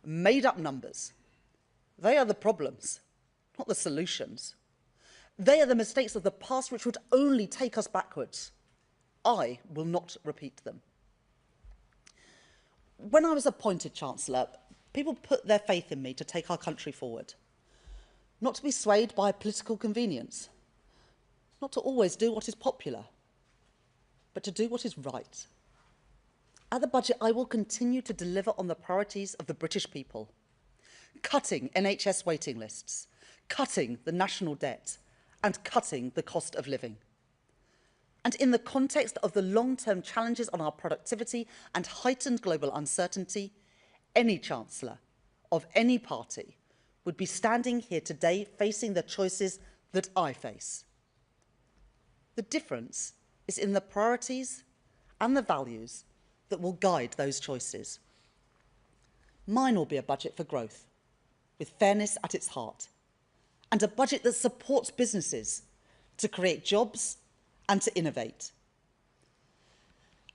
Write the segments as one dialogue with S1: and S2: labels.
S1: made-up numbers. They are the problems, not the solutions. They are the mistakes of the past which would only take us backwards. I will not repeat them. When I was appointed Chancellor, people put their faith in me to take our country forward, not to be swayed by political convenience, not to always do what is popular, but to do what is right. At the budget, I will continue to deliver on the priorities of the British people, cutting NHS waiting lists, cutting the national debt, and cutting the cost of living. And in the context of the long-term challenges on our productivity and heightened global uncertainty, any Chancellor of any party would be standing here today facing the choices that I face. The difference is in the priorities and the values that will guide those choices. Mine will be a budget for growth, with fairness at its heart, and a budget that supports businesses to create jobs and to innovate.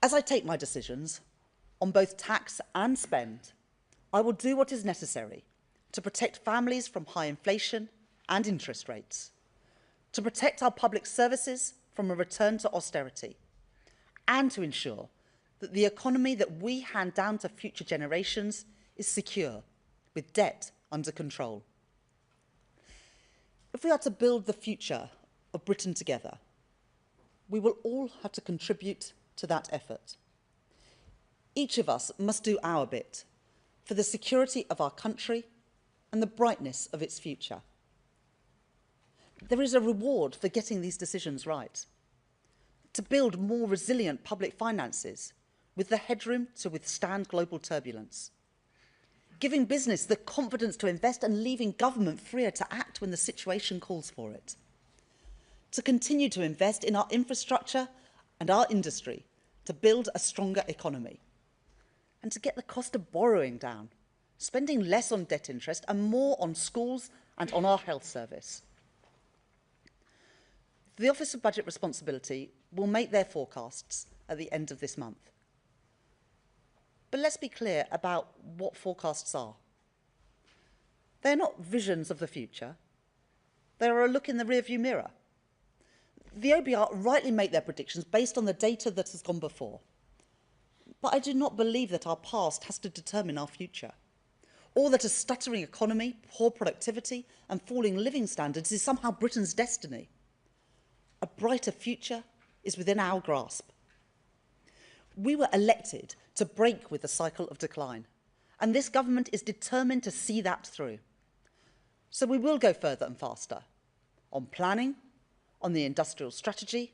S1: As I take my decisions on both tax and spend, I will do what is necessary to protect families from high inflation and interest rates, to protect our public services from a return to austerity, and to ensure that the economy that we hand down to future generations is secure, with debt under control. If we are to build the future of Britain together, we will all have to contribute to that effort. Each of us must do our bit for the security of our country and the brightness of its future. There is a reward for getting these decisions right. To build more resilient public finances with the headroom to withstand global turbulence. Giving business the confidence to invest and leaving government freer to act when the situation calls for it. To continue to invest in our infrastructure and our industry to build a stronger economy. And to get the cost of borrowing down, spending less on debt interest and more on schools and on our health service. The Office of Budget Responsibility will make their forecasts at the end of this month. But let's be clear about what forecasts are. They're not visions of the future. They are a look in the rearview mirror. The OBR rightly make their predictions based on the data that has gone before. But I do not believe that our past has to determine our future, or that a stuttering economy, poor productivity, and falling living standards is somehow Britain's destiny. A brighter future is within our grasp. We were elected to break with the cycle of decline, and this government is determined to see that through. So we will go further and faster on planning, on the industrial strategy,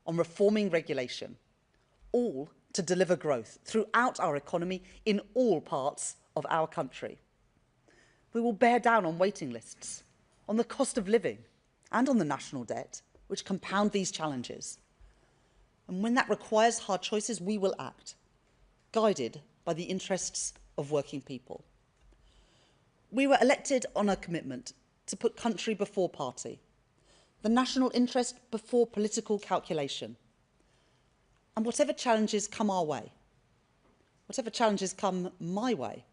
S1: on reforming regulation, all to deliver growth throughout our economy in all parts of our country. We will bear down on waiting lists, on the cost of living, and on the national debt, which compound these challenges. And when that requires hard choices, we will act, guided by the interests of working people. We were elected on a commitment to put country before party, the national interest before political calculation. And whatever challenges come our way, whatever challenges come my way,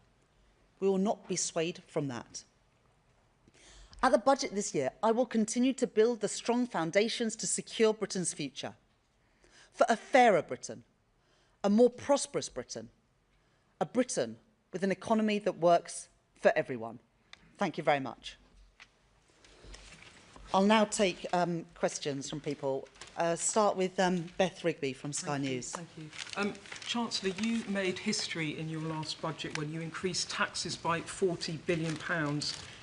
S1: we will not be swayed from that. At the budget this year, I will continue to build the strong foundations to secure Britain's future, for a fairer Britain, a more prosperous Britain, a Britain with an economy that works for everyone. Thank you very much. I'll now take questions from people. Start with Beth Rigby from Sky News.
S2: Thank you. Chancellor, you made history in your last budget when you increased taxes by £40 billion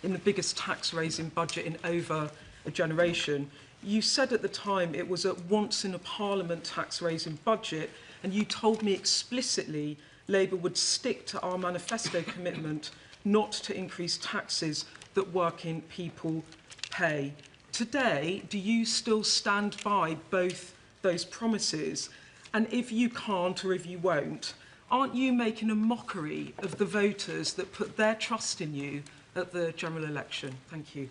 S2: in the biggest tax-raising budget in over a generation. You said at the time it was a once-in-a-parliament tax-raising budget, and you told me explicitly Labour would stick to our manifesto commitment not to increase taxes that working people pay. Today, do you still stand by both those promises? And if you can't, or if you won't, aren't you making a mockery of the voters that put their trust in you at the general election? Thank you.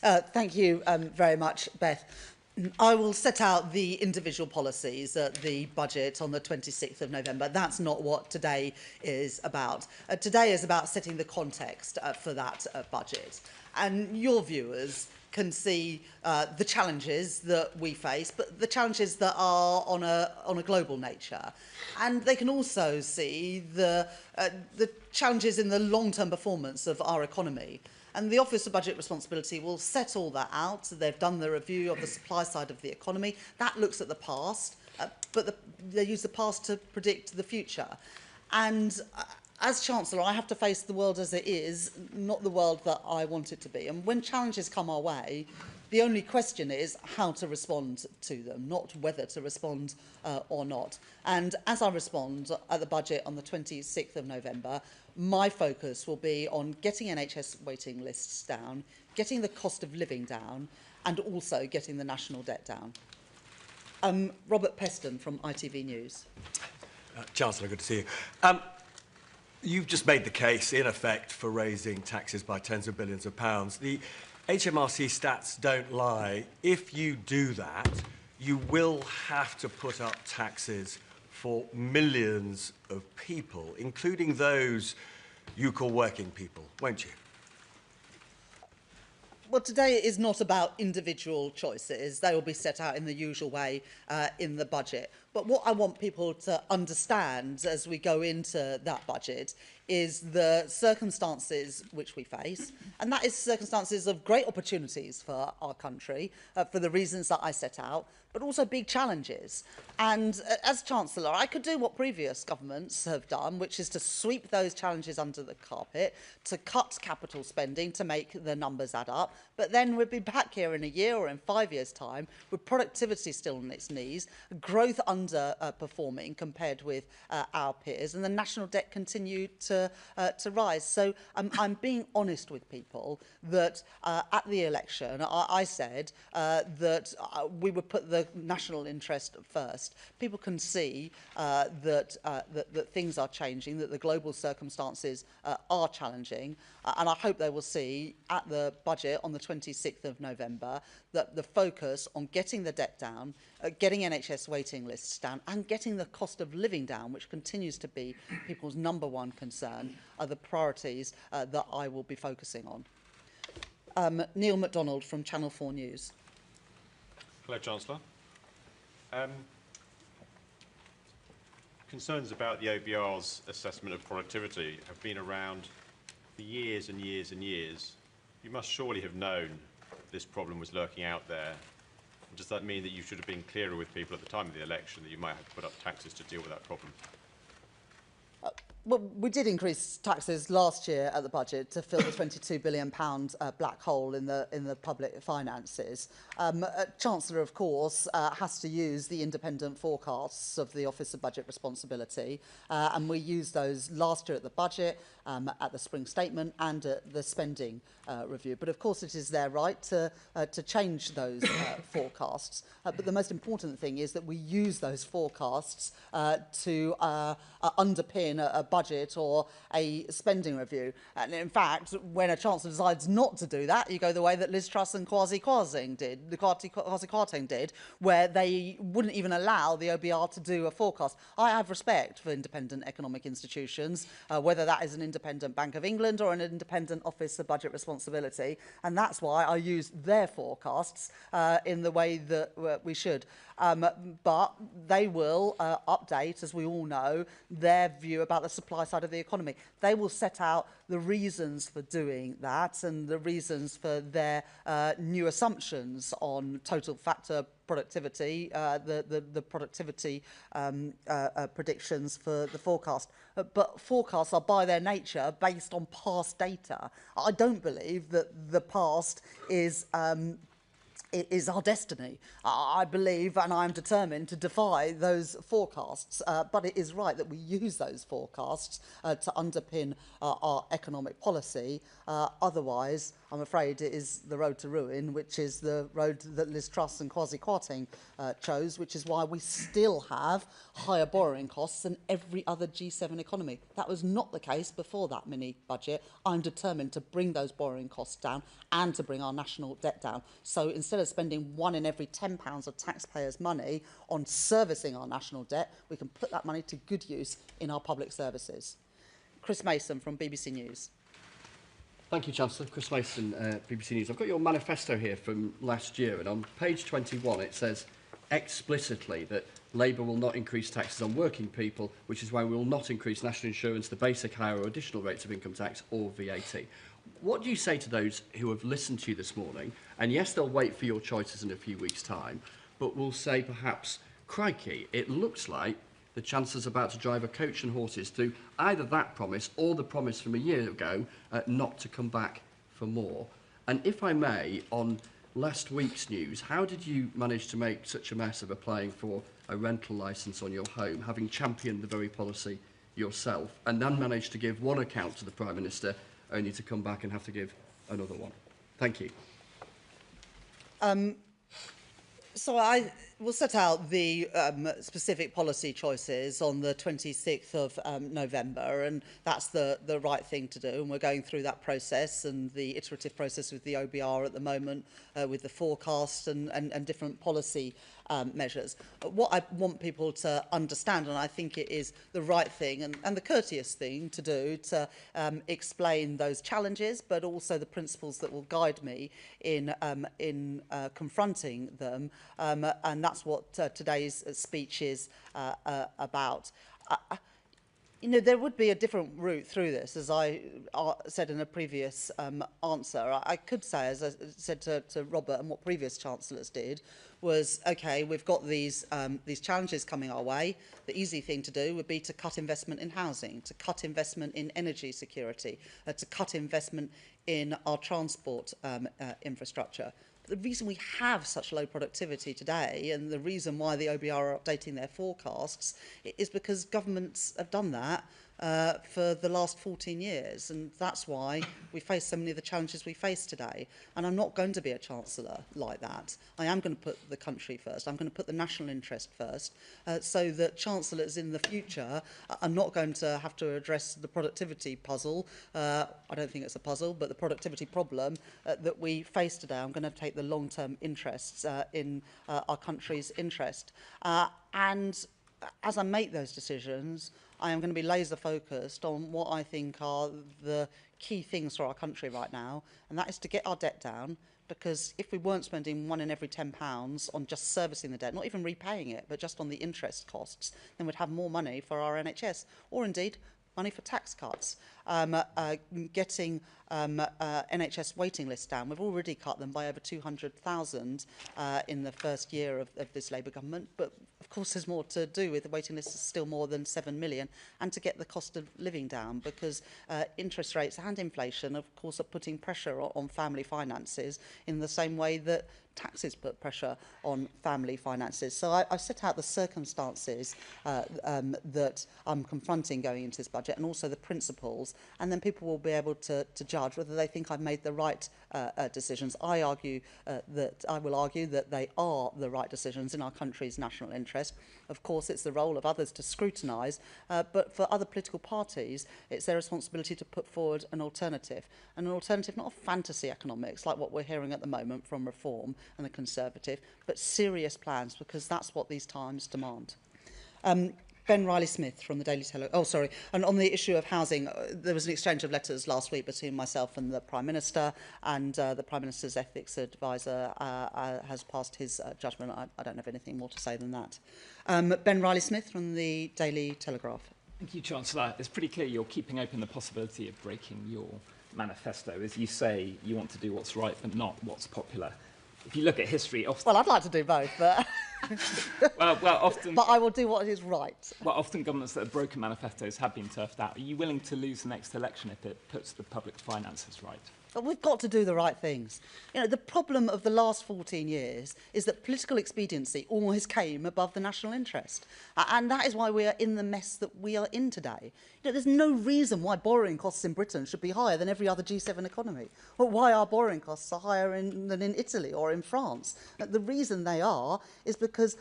S1: Thank you very much, Beth. I will set out the individual policies at the budget on the 26th of November. That's not what today is about. Today is about setting the context for that budget. And your viewers can see the challenges that we face, but the challenges that are on a global nature. And they can also see the challenges in the long-term performance of our economy. And the Office of Budget Responsibility will set all that out. So they've done the review of the supply side of the economy. That looks at the past, but they use the past to predict the future. And as Chancellor, I have to face the world as it is, not the world that I want it to be. And when challenges come our way, the only question is how to respond to them, not whether to respond or not. And as I respond at the budget on the 26th of November, my focus will be on getting NHS waiting lists down, getting the cost of living down, and also getting the national debt down. Robert Peston from ITV News.
S3: Chancellor, good to see you. You've just made the case, in effect, for raising taxes by tens of billions of pounds. The HMRC stats don't lie. If you do that, you will have to put up taxes for millions of people, including those you call working people, won't you?
S1: Well, today is not about individual choices. They will be set out in the usual way in the budget. But what I want people to understand as we go into that budget is the circumstances which we face, and that is circumstances of great opportunities for our country, for the reasons that I set out, but also big challenges. And as Chancellor, I could do what previous governments have done, which is to sweep those challenges under the carpet, to cut capital spending, to make the numbers add up. But then we'd be back here in a year or in 5 years' time with productivity still on its knees, growth underperforming compared with our peers, and the national debt continue to rise. So I'm being honest with people that at the election, I said that we would put the national interest first. People can see that things are changing, that the global circumstances are challenging, and I hope they will see at the budget on the 26th of November that the focus on getting the debt down, getting NHS waiting lists down, and getting the cost of living down, which continues to be people's #1 concern, are the priorities that I will be focusing on. Neil MacDonald from Channel 4 News.
S4: Hello, Chancellor. Concerns about the OBR's assessment of productivity have been around for years and years and years. You must surely have known this problem was lurking out there. Does that mean that you should have been clearer with people at the time of the election that you might have to put up taxes to deal with that problem?
S1: Well, we did increase taxes last year at the budget to fill the £22 billion black hole in the public finances. Chancellor, of course, has to use the independent forecasts of the Office of Budget Responsibility, and we used those last year at the budget, at the spring statement, and at the spending review. But of course, it is their right to change those forecasts. But the most important thing is that we use those forecasts to underpin a budget or a spending review. And in fact, when a Chancellor decides not to do that, you go the way that Liz Truss and Kwasi Kwarteng did, where they wouldn't even allow the OBR to do a forecast. I have respect for independent economic institutions, whether that is an independent Bank of England or an independent Office of Budget Responsibility, and that's why I use their forecasts in the way that we should. But they will update, as we all know, their view about the supply side of the economy. They will set out the reasons for doing that and the reasons for their new assumptions on total factor productivity, the productivity predictions for the forecast. But forecasts are by their nature based on past data. I don't believe that the past is our destiny. I believe and I'm determined to defy those forecasts, but it is right that we use those forecasts to underpin our economic policy. Otherwise, I'm afraid it is the road to ruin, which is the road that Liz Truss and Kwasi Kwarteng chose, which is why we still have higher borrowing costs than every other G7 economy. That was not the case before that mini-budget. I'm determined to bring those borrowing costs down and to bring our national debt down. So instead instead of spending £1 in every £10 of taxpayers' money on servicing our national debt, we can put that money to good use in our public services. Chris Mason from BBC News.
S5: Thank you, Chancellor. Chris Mason, BBC News. I've got your manifesto here from last year, and on page 21 it says explicitly that Labour will not increase taxes on working people, which is why we will not increase national insurance, the basic, higher or additional rates of income tax or VAT. What do you say to those who have listened to you this morning, and yes, they'll wait for your choices in a few weeks' time, but will say perhaps, crikey, it looks like the Chancellor's about to drive a coach and horses through either that promise or the promise from a year ago not to come back for more. And if I may, on last week's news, how did you manage to make such a mess of applying for a rental licence on your home, having championed the very policy yourself, and then managed to give one account to the Prime Minister, only to come back and have to give another one? Thank you.
S1: So I will set out the specific policy choices on the 26th of November, and that's the right thing to do. And we're going through that process and the iterative process with the OBR at the moment, with the forecast and different policy measures. What I want people to understand, and I think it is the right thing and the courteous thing to do, to explain those challenges, but also the principles that will guide me in confronting them. And that's what today's speech is about. You know, there would be a different route through this, as I said in a previous answer. I could say, as I said to Robert, and what previous chancellors did, was, OK, we've got these challenges coming our way. The easy thing to do would be to cut investment in housing, to cut investment in energy security, to cut investment in our transport infrastructure. The reason we have such low productivity today, and the reason why the OBR are updating their forecasts, is because governments have done that for the last 14 years, and that's why we face so many of the challenges we face today. And I'm not going to be a chancellor like that. I am going to put the country first. I'm going to put the national interest first, so that chancellors in the future are not going to have to address the productivity puzzle. I don't think it's a puzzle, but the productivity problem that we face today. I'm going to take the long-term interests in our country's interest. And as I make those decisions, I am going to be laser focused on what I think are the key things for our country right now, and that is to get our debt down, because if we weren't spending £1 in every £10 on just servicing the debt, not even repaying it, but just on the interest costs, then we'd have more money for our NHS, or indeed money for tax cuts. Getting NHS waiting lists down. We've already cut them by over 200,000 in the first year of this Labour government, but of course there's more to do with the waiting list is still more than 7 million, and to get the cost of living down, because interest rates and inflation, of course, are putting pressure on family finances in the same way that taxes put pressure on family finances. So I've set out the circumstances that I'm confronting going into this budget, and also the principles, and then people will be able to judge whether they think I've made the right decisions. I will argue that they are the right decisions in our country's national interest. Of course, it's the role of others to scrutinise, but for other political parties, it's their responsibility to put forward an alternative. And an alternative, not of fantasy economics, like what we're hearing at the moment from Reform and the Conservative, but serious plans, because that's what these times demand. Ben Riley-Smith from the Daily Telegraph. Oh, sorry. And on the issue of housing, there was an exchange of letters last week between myself and the Prime Minister, and the Prime Minister's ethics advisor has passed his judgment. I don't have anything more to say than that. Ben Riley-Smith from the Daily Telegraph.
S6: Thank you, Chancellor. It's pretty clear you're keeping open the possibility of breaking your manifesto. As you say, you want to do what's right, but not what's popular. If you look at history, often...
S1: Well, I'd like to do both, but...
S6: well, often...
S1: But I will do what is right.
S6: Well, often governments that have broken manifestos have been turfed out. Are you willing to lose the next election if it puts the public finances right?
S1: But we've got to do the right things. You know, the problem of the last 14 years is that political expediency always came above the national interest. And that is why we are in the mess that we are in today. You know, there's no reason why borrowing costs in Britain should be higher than every other G7 economy, or why our borrowing costs are higher than in Italy or in France. The reason they are is because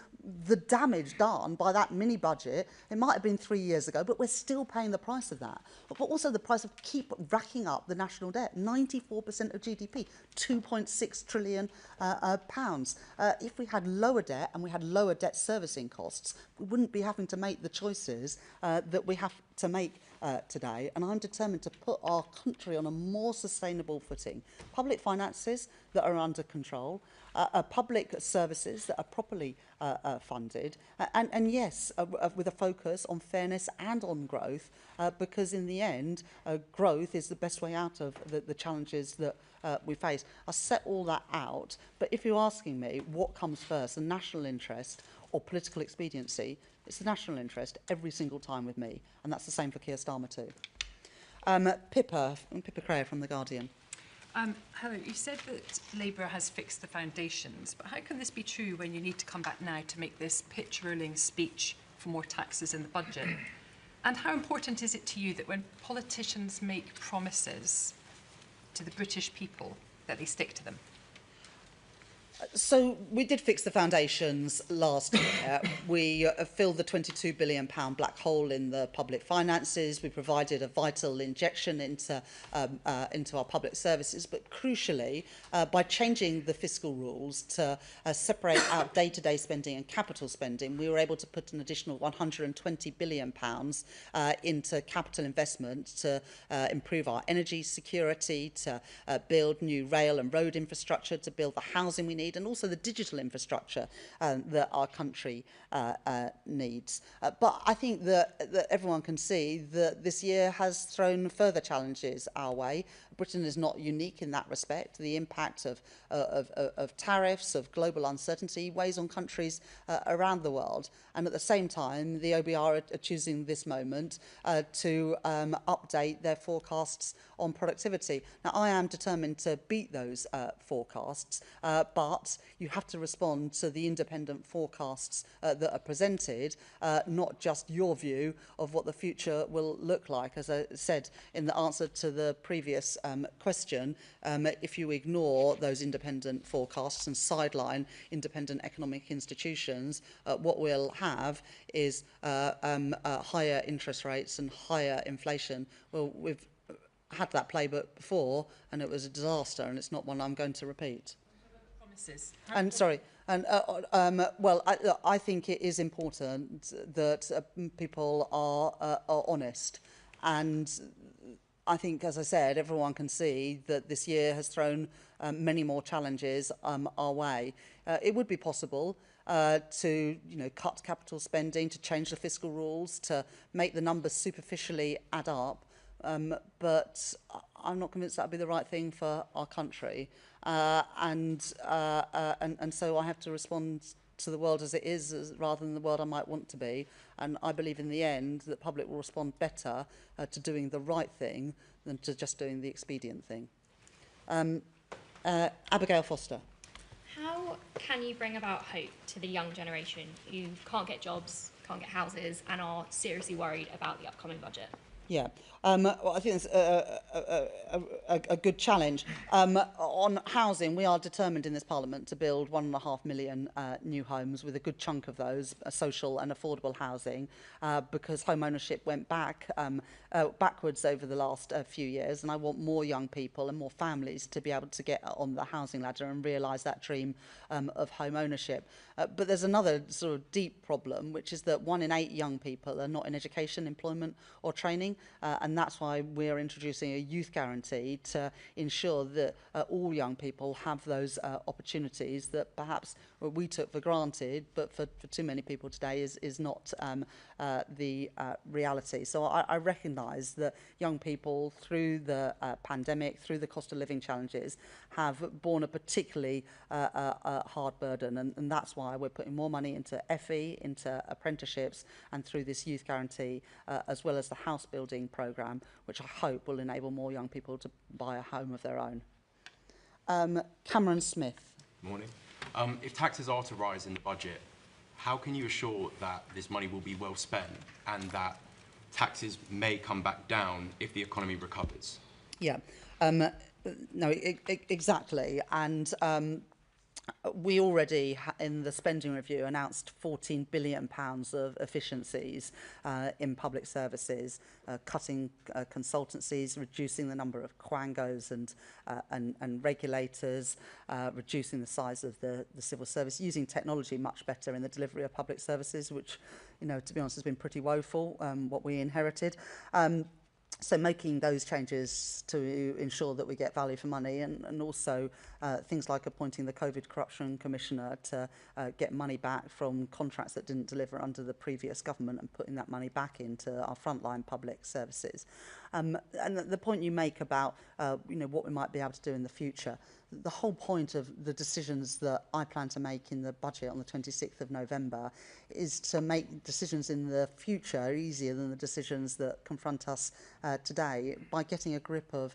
S1: the damage done by that mini budget, it might have been 3 years ago, but we're still paying the price of that. But also the price of keep racking up the national debt. 90 84% of GDP, 2.6 trillion pounds. If we had lower debt and we had lower debt servicing costs, we wouldn't be having to make the choices that we have to make today. And I'm determined to put our country on a more sustainable footing. Public finances that are under control, public services that are properly funded, and yes, with a focus on fairness and on growth, because in the end, growth is the best way out of the challenges that we face. I set all that out, but if you're asking me what comes first, the national interest or political expediency, it's the national interest every single time with me, and that's the same for Keir Starmer too. Pippa Crayer from The Guardian.
S7: Hello, you said that Labour has fixed the foundations, but how can this be true when you need to come back now to make this pitch-rolling speech for more taxes in the budget? And how important is it to you that when politicians make promises to the British people that they stick to them?
S1: So we did fix the foundations last year. We filled the £22 billion black hole in the public finances. We provided a vital injection into our public services. But crucially, by changing the fiscal rules to separate out day-to-day spending and capital spending, we were able to put an additional £120 billion into capital investment to improve our energy security, to build new rail and road infrastructure, to build the housing we need, and also the digital infrastructure that our country needs. But I think that everyone can see that this year has thrown further challenges our way. Britain is not unique in that respect. The impact of tariffs, of global uncertainty, weighs on countries around the world. And at the same time, the OBR are choosing this moment to update their forecasts on productivity. Now, I am determined to beat those forecasts, but you have to respond to the independent forecasts that are presented, not just your view of what the future will look like. As I said in the answer to the previous question, if you ignore those independent forecasts and sideline independent economic institutions, what we'll have is higher interest rates and higher inflation. Well, we've had that playbook before, and it was a disaster, and it's not one I'm going to repeat.
S7: Promises.
S1: And sorry, and well, I think it is important that people are honest, and I think, as I said, everyone can see that this year has thrown many more challenges our way. It would be possible to cut capital spending, to change the fiscal rules, to make the numbers superficially add up, but I'm not convinced that would be the right thing for our country. And so I have to respond to the world as it is rather than the world I might want to be. And I believe in the end that the public will respond better to doing the right thing than to just doing the expedient thing. Abigail Foster.
S8: How can you bring about hope to the young generation who can't get jobs, can't get houses, and are seriously worried about the upcoming budget?
S1: Yeah, well, I think it's a good challenge. On housing, we are determined in this Parliament to build 1.5 million new homes, with a good chunk of those social and affordable housing, because home ownership went backwards over the last few years, and I want more young people and more families to be able to get on the housing ladder and realise that dream of home ownership. But there's another sort of deep problem, which is that 1 in 8 young people are not in education, employment or training, and that's why we're introducing a youth guarantee to ensure that all young people have those opportunities that perhaps we took for granted, but for too many people today is not the reality. So I recognise that young people, through the pandemic, through the cost of living challenges, have borne a particularly hard burden, and that's why we're putting more money into FE, into apprenticeships, and through this youth guarantee, as well as the house building programme, which I hope will enable more young people to buy a home of their own. Cameron Smith.
S9: Morning. If taxes are to rise in the budget, how can you assure that this money will be well spent and that taxes may come back down if the economy recovers?
S1: Yeah, no, exactly. And We already, in the spending review, announced £14 billion of efficiencies in public services, cutting consultancies, reducing the number of quangos and regulators, reducing the size of the civil service, using technology much better in the delivery of public services, which, you know, to be honest, has been pretty woeful, what we inherited. So making those changes to ensure that we get value for money, and also things like appointing the COVID Corruption Commissioner to get money back from contracts that didn't deliver under the previous government and putting that money back into our frontline public services. And the point you make about you know, what we might be able to do in the future, the whole point of the decisions that I plan to make in the budget on the 26th of November is to make decisions in the future easier than the decisions that confront us today. By getting a grip of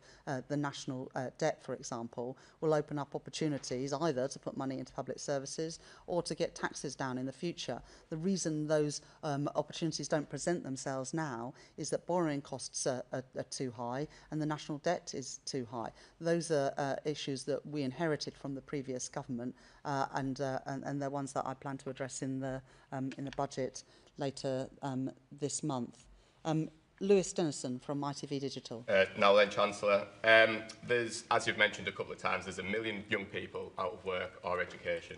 S1: the national debt, for example, will open up opportunities either to put money into public services or to get taxes down in the future. The reason those opportunities don't present themselves now is that borrowing costs are too high and the national debt is too high. Those are issues that we inherited from the previous government, and they're ones that I plan to address in the budget later this month. Lewis Dennison from ITV Digital.
S10: Now then, Chancellor, there's, as you've mentioned a couple of times, there's 1 million young people out of work or education,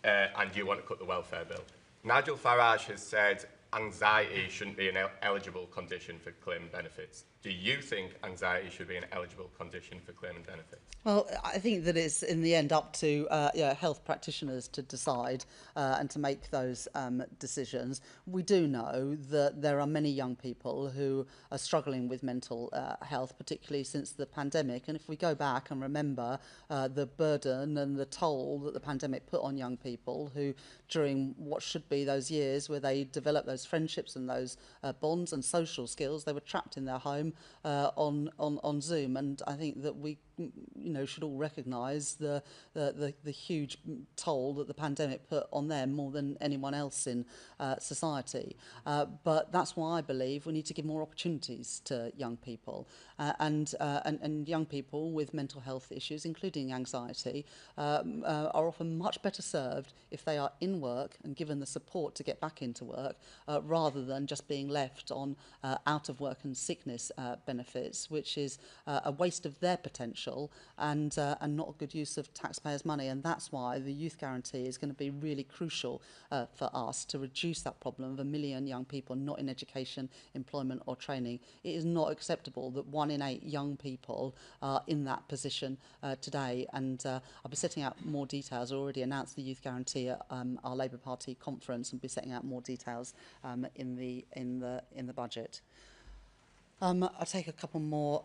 S10: and you want to cut the welfare bill. Nigel Farage has said anxiety shouldn't be an eligible condition for claiming benefits. Do you think anxiety should be an eligible condition for claiming benefits?
S1: Well, I think that it's in the end up to health practitioners to decide and to make those decisions. We do know that there are many young people who are struggling with mental health, particularly since the pandemic. And if we go back and remember the burden and the toll that the pandemic put on young people who, during what should be those years where they develop those friendships and those bonds and social skills, they were trapped in their home on Zoom. And I think that we, you know, should all recognise the huge toll that the pandemic put on them more than anyone else in society. But that's why I believe we need to give more opportunities to young people, and young people with mental health issues, including anxiety, are often much better served if they are in work and given the support to get back into work, rather than just being left on out of work and sickness benefits, which is a waste of their potential and not a good use of taxpayers' money. And that's why the youth guarantee is going to be really crucial for us to reduce that problem of 1 million young people not in education, employment or training. It is not acceptable that 1 in 8 young people are in that position today. And I'll be setting out more details. I already announced the youth guarantee at our Labour Party conference, and be setting out more details in the budget. I'll take a couple more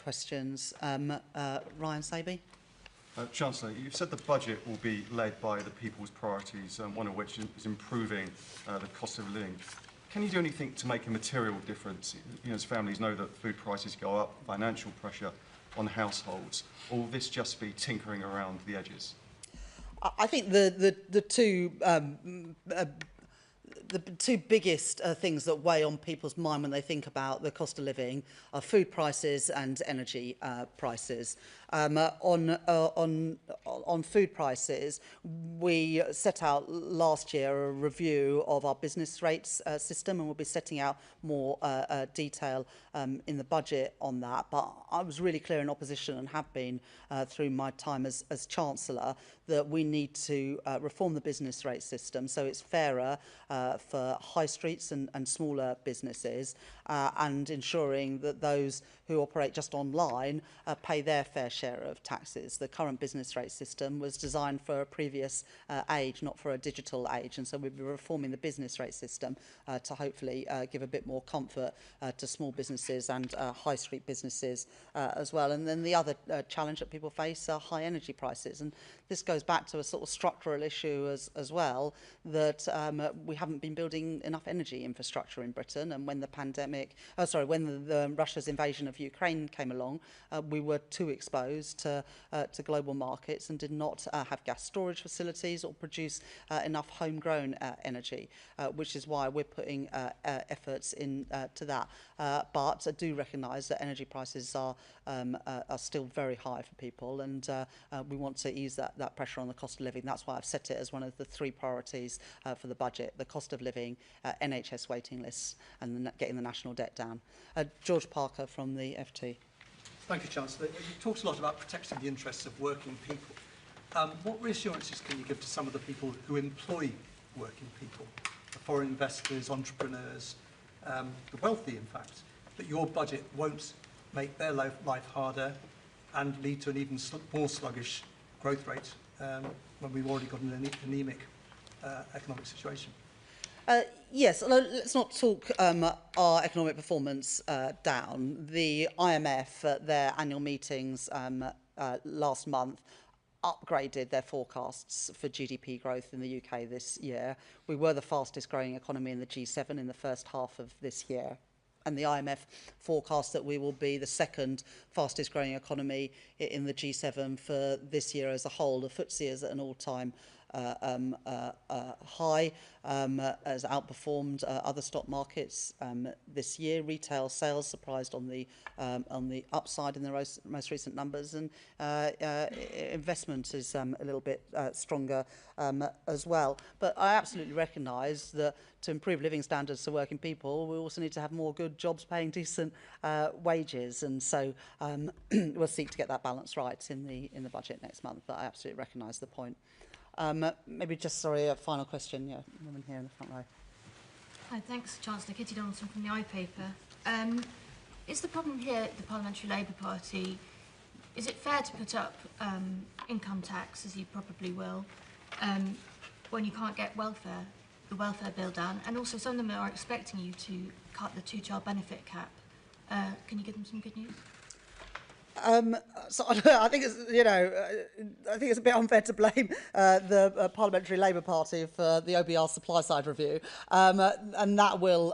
S1: questions. Ryan Saby.
S11: Chancellor, you've said the budget will be led by the people's priorities, one of which is improving the cost of living. Can you do anything to make a material difference? You know, as families know that food prices go up, financial pressure on households, or will this just be tinkering around the edges?
S1: I think the two biggest things that weigh on people's mind when they think about the cost of living are food prices and energy prices. On food prices, we set out last year a review of our business rates system, and we'll be setting out more detail in the budget on that. But I was really clear in opposition, and have been through my time as Chancellor, that we need to reform the business rate system so it's fairer for high streets and smaller businesses, and ensuring that those who operate just online pay their fair share of taxes. The current business rate system was designed for a previous age, not for a digital age, and so we'll be reforming the business rate system to hopefully give a bit more comfort to small businesses and high street businesses as well. And then the other challenge that people face are high energy prices, and this goes back to a sort of structural issue as well, that we haven't been building enough energy infrastructure in Britain, and when the pandemic when the Russia's invasion of Ukraine came along, we were too exposed to global markets and did not have gas storage facilities or produce enough homegrown energy, which is why we're putting efforts in to that. But I do recognise that energy prices are still very high for people, and we want to ease that pressure on the cost of living. That's why I've set it as one of the 3 priorities for the budget: the cost of living, NHS waiting lists, and getting the national debt down. George Parker from the FT.
S12: Thank you, Chancellor. You talked a lot about protecting the interests of working people. What reassurances can you give to some of the people who employ working people, the foreign investors, entrepreneurs, the wealthy, in fact, that your budget won't make their life harder and lead to an even more sluggish growth rate when we've already got an anemic economic situation?
S1: Yes, let's not talk our economic performance down. The IMF at their annual meetings last month upgraded their forecasts for GDP growth in the UK this year. We were the fastest growing economy in the G7 in the first half of this year. And the IMF forecasts that we will be the 2nd fastest growing economy in the G7 for this year as a whole. The FTSE is at an all-time high, has outperformed other stock markets this year. Retail sales surprised on the upside in the most recent numbers, and investment is a little bit stronger as well. But I absolutely recognise that to improve living standards for working people, we also need to have more good jobs paying decent wages, and so we'll seek to get that balance right in the budget next month. But I absolutely recognise the point. Maybe just, sorry, a final question. Yeah, woman here in the front row.
S13: Hi, thanks, Chancellor. Kitty Donaldson from the iPaper. Is the problem here the Parliamentary Labour Party, is it fair to put up income tax, as you probably will, when you can't get the welfare bill down? And also, some of them are expecting you to cut the 2-child benefit cap. Can you give them some good news?
S1: So I think it's, I think it's a bit unfair to blame the Parliamentary Labour Party for the OBR supply side review, and that will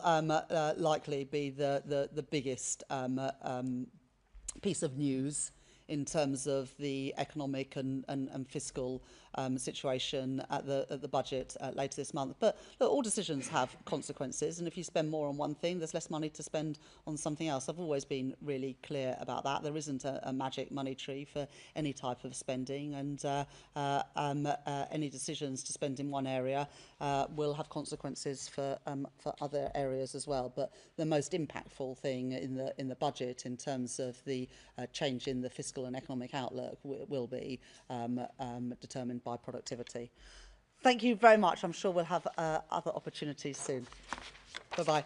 S1: likely be the biggest piece of news in terms of the economic and fiscal situation at the budget later this month. But look, all decisions have consequences, and if you spend more on one thing, there's less money to spend on something else. I've always been really clear about that. There isn't a magic money tree for any type of spending, and any decisions to spend in one area will have consequences for other areas as well. But the most impactful thing in the budget in terms of the change in the fiscal and economic outlook will be determined by productivity. Thank you very much. I'm sure we'll have other opportunities soon. Bye-bye.